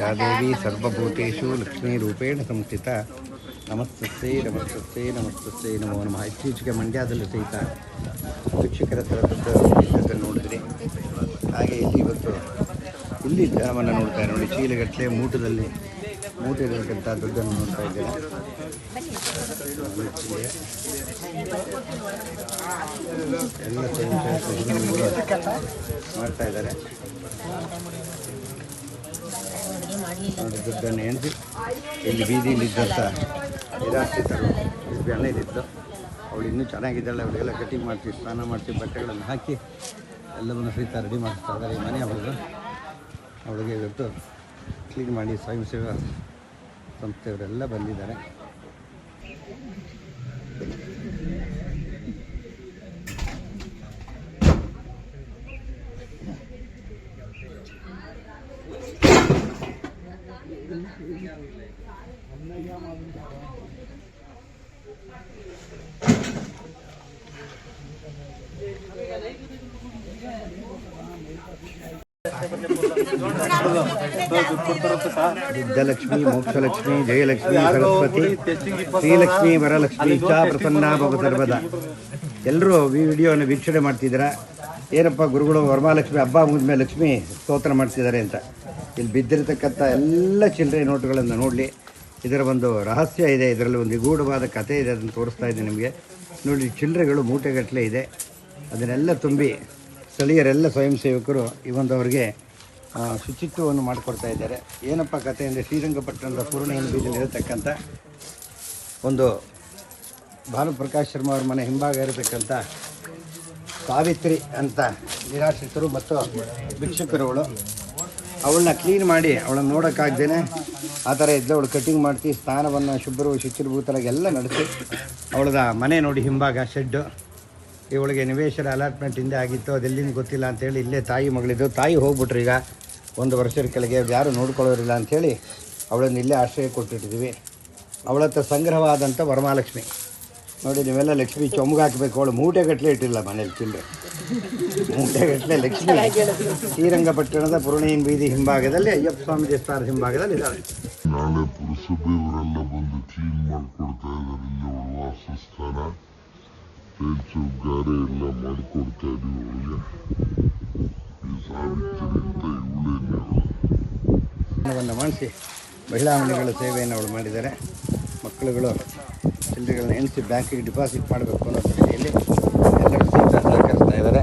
ಯಾ ದೇವಿ ಸರ್ವಭೂತೇಷು ಲಕ್ಷ್ಮೀರೂಪೇಣ ಸಂಸ್ಥಿತ ನಮಸ್ತಸ್ಸೇ ನಮಸ್ತಸ್ಸೇ ನಮಸ್ತಸ್ಸೇ ನಮೋ ನಮಃ. ಇತ್ತೀಚೆಗೆ ಮಂಡ್ಯದಲ್ಲೂ ಸಹಿತ ಶಿಕ್ಷಕರ ಥರದನ್ನು ನೋಡಿದ್ರಿ. ಹಾಗೆ ಇಲ್ಲಿ ಇವತ್ತು ಇಲ್ಲಿ ಜನವನ್ನು ನೋಡ್ತಾರೆ ನೋಡಿ. ಚೀಲಗಟ್ಟಲೆ ಮೂಟದಲ್ಲಿ ಮೂಟೆ ಇರತಕ್ಕಂಥ ದುಡ್ಡನ್ನು ನೋಡ್ತಾ ಇದ್ದೇನೆ. ಎಲ್ಲ ಮಾಡ್ತಾ ಇದ್ದಾರೆ ನೋಡಿ. ದುಡ್ಡನ್ನು ಎಣಿಸಿ ಇಲ್ಲಿ ಬೀದಿಯಲ್ಲಿದ್ದಂಥ ನಿರಾಶ್ರಿತರು ಅಣ್ಣೇದಿದ್ದು ಅವಳು ಇನ್ನೂ ಚೆನ್ನಾಗಿದ್ದಾಳೆ. ಅವಳಿಗೆಲ್ಲ ಕಟಿಂಗ್ ಮಾಡ್ತೀವಿ, ಸ್ನಾನ ಮಾಡ್ತೀವಿ, ಬಟ್ಟೆಗಳನ್ನು ಹಾಕಿ ಎಲ್ಲವನ್ನು ಸಹಿತ ರೆಡಿ ಮಾಡಿಸ್ತಾ ಇದ್ದಾರೆ. ಈ ಮನೆ ಅವಳು ಅವಳಿಗೆ ಇವತ್ತು ಕ್ಲೀನ್ ಮಾಡಿ ಸ್ವಯಂ ಸೇವಾ ಸಂಸ್ಥೆಯವರೆಲ್ಲ ಬಂದಿದ್ದಾರೆ. ಸಿದ್ಧಲಕ್ಷ್ಮಿ, ಮೋಕ್ಷಲಕ್ಷ್ಮಿ, ಜಯಲಕ್ಷ್ಮಿ, ಸರಸ್ವತಿ, ಶ್ರೀಲಕ್ಷ್ಮಿ, ವರಲಕ್ಷ್ಮಿ ಚ ಪ್ರಸನ್ನ ಭವ ಸರ್ವದಾ. ಎಲ್ಲರೂ ಈ ವಿಡಿಯೋನ ವೀಕ್ಷಣೆ ಮಾಡ್ತಿದ್ದೀರಾ. ಏನಪ್ಪ ಗುರುಗಳು ವರಮಹಾಲಕ್ಷ್ಮಿ ಹಬ್ಬ ಮುಗಿದ್ಮೇಲೆ ಲಕ್ಷ್ಮಿ ಸ್ತೋತ್ರ ಮಾಡ್ತಿದ್ದಾರೆ ಅಂತ. ಇಲ್ಲಿ ಬಿದ್ದಿರತಕ್ಕಂಥ ಎಲ್ಲ ಚಿಲ್ಲರೆ ನೋಟುಗಳನ್ನು ನೋಡಲಿ. ಇದರ ಒಂದು ರಹಸ್ಯ ಇದೆ, ಇದರಲ್ಲಿ ಒಂದು ನಿಗೂಢವಾದ ಕಥೆ ಇದೆ. ಅದನ್ನು ತೋರಿಸ್ತಾ ಇದ್ದೀನಿ ನಿಮಗೆ. ನೋಡಿ, ಚಿಲ್ಲರೆಗಳು ಮೂಟೆಗಟ್ಟಲೆ ಇದೆ. ಅದನ್ನೆಲ್ಲ ತುಂಬಿ ಸ್ಥಳೀಯರೆಲ್ಲ ಸ್ವಯಂ ಸೇವಕರು ಈ ಒಂದು ಅವರಿಗೆ ಶುಚಿತ್ವವನ್ನು ಮಾಡಿಕೊಡ್ತಾ ಇದ್ದಾರೆ. ಏನಪ್ಪ ಕಥೆ ಅಂದರೆ, ಶ್ರೀರಂಗಪಟ್ಟಣದ ಪೂರ್ಣೇನ ಬೀದಿಯಲ್ಲಿ ಇರತಕ್ಕಂಥ ಒಂದು ಭಾನುಪ್ರಕಾಶ್ ಶರ್ಮಾ ಅವ್ರ ಮನೆ ಹಿಂಭಾಗ ಇರತಕ್ಕಂಥ ಸಾವಿತ್ರಿ ಅಂತ ನಿರಾಶ್ರಿತರು ಮತ್ತು ಭಿಕ್ಷುಕರುಗಳು ಅವಳನ್ನ ಕ್ಲೀನ್ ಮಾಡಿ ಅವಳನ್ನು ನೋಡೋಕ್ಕಾಗ್ದೇನೆ ಆ ಥರ ಇದ್ದು ಅವಳು ಕಟಿಂಗ್ ಮಾಡಿಸಿ ಸ್ನಾನವನ್ನು ಶುಚಿರ್ಭೂತರಾಗಿ ಎಲ್ಲ ನಡೆಸಿ ಅವಳದ ಮನೆ ನೋಡಿ ಹಿಂಭಾಗ ಶೆಡ್ಡು. ಇವಳಿಗೆ ನಿವೇಶನ ಅಲಾಟ್ಮೆಂಟ್ ಹಿಂದೆ ಆಗಿತ್ತು, ಅದೆಲ್ಲಿಂದ ಗೊತ್ತಿಲ್ಲ ಅಂಥೇಳಿ ಇಲ್ಲೇ ತಾಯಿ ಮಗಳಿದ್ದು. ತಾಯಿ ಹೋಗ್ಬಿಟ್ರು ಈಗ 1 ವರ್ಷದ ಕೆಳಗೆ. ಯಾರು ನೋಡ್ಕೊಳ್ಳೋರಿಲ್ಲ ಅಂಥೇಳಿ ಅವಳನ್ನು ಇಲ್ಲೇ ಆಶ್ರಯ ಕೊಟ್ಟಿಟ್ಟಿದ್ದೀವಿ. ಅವಳತ್ತ ಸಂಗ್ರಹವಾದಂಥ ವರಮಹಾಲಕ್ಷ್ಮಿ ನೋಡಿ. ನೀವೆಲ್ಲ ಲಕ್ಷ್ಮಿ ಚೊಮ್ಗಾಕಬೇಕು. ಅವಳು ಮೂಟೆಗಟ್ಟಲೆ ಇಟ್ಟಿಲ್ಲ ಮನೇಲಿ ಚಿಲ್ಲರೆ, ಮೂಟೆಗಟ್ಟಲೆ ಲಕ್ಷ್ಮಿ ಶ್ರೀರಂಗಪಟ್ಟಣದ ಪೂರ್ಣೇನ ಬೀದಿ ಹಿಂಭಾಗದಲ್ಲಿ ಅಯ್ಯಪ್ಪ ಸ್ವಾಮಿ ದೇವಸ್ಥಾನದ ಹಿಂಭಾಗದಲ್ಲಿ ಇದ್ದಾಳೆ. ನಾಳೆ ಪುರಸಭೆಯವರೆಲ್ಲ ಬಂದು ಕ್ಲೀನ್ ಮಾಡಿಕೊಡ್ತಾ ಇದ್ದಾರೆ. ಇಲ್ಲಿ ಅವಳ ವಾಸಸ್ಥಾನ ಗಾರೆ ಎಲ್ಲ ಮಾಡಿಕೊಡ್ತಾ ಇದೀವಿ ಅವಳಿಗೆ. ಈ ಸಾವಿತ್ರಿ ಅಂತ ಇವಳೇನು ಮಾಡಿಸಿ ಮಹಿಳಾ ಮನೆಗಳ ಸೇವೆಯನ್ನು ಅವಳು ಮಾಡಿದ್ದಾರೆ. ಮಕ್ಕಳುಗಳು ಚಿಲ್ಲರೆಗಳನ್ನ ಎಣಿಸಿ ಬ್ಯಾಂಕಿಗೆ ಡಿಪಾಸಿಟ್ ಮಾಡಬೇಕು ಅನ್ನೋ ದೃಷ್ಟಿಯಲ್ಲಿ ಎಲ್ಲರೂ ಸಹಕರಿಸ್ತಾ ಇದ್ದಾರೆ.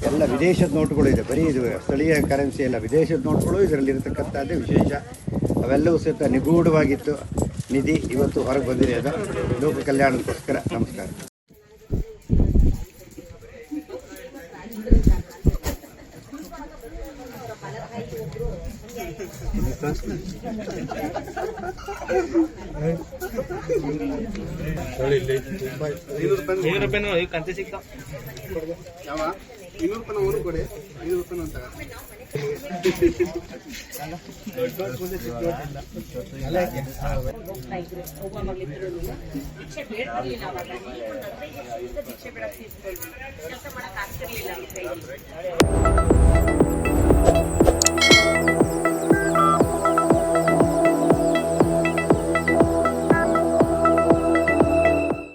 ಎಲ್ಲ ವಿದೇಶದ ನೋಟುಗಳು ಇದೆ, ಬರೀ ಇದು ಸ್ಥಳೀಯ ಕರೆನ್ಸಿ ಎಲ್ಲ ವಿದೇಶದ ನೋಟುಗಳು ಇದರಲ್ಲಿ ಇರತಕ್ಕಂಥದ್ದೇ ವಿಶೇಷ. ಅವೆಲ್ಲವೂ ಸಹಿತ ನಿಗೂಢವಾಗಿತ್ತು ನಿಧಿ ಇವತ್ತು ಹೊರಗೆ ಬಂದಿದೆ. ಅದು ಲೋಕ ಕಲ್ಯಾಣಕ್ಕೋಸ್ಕರ. ನಮಸ್ಕಾರ. ₹500 ಕಂತೆ ಸಿಗ್ತಾ ₹200 ಕೊಡಿ. ₹500 ಅಂತ ಭಿಕ್ಷೆ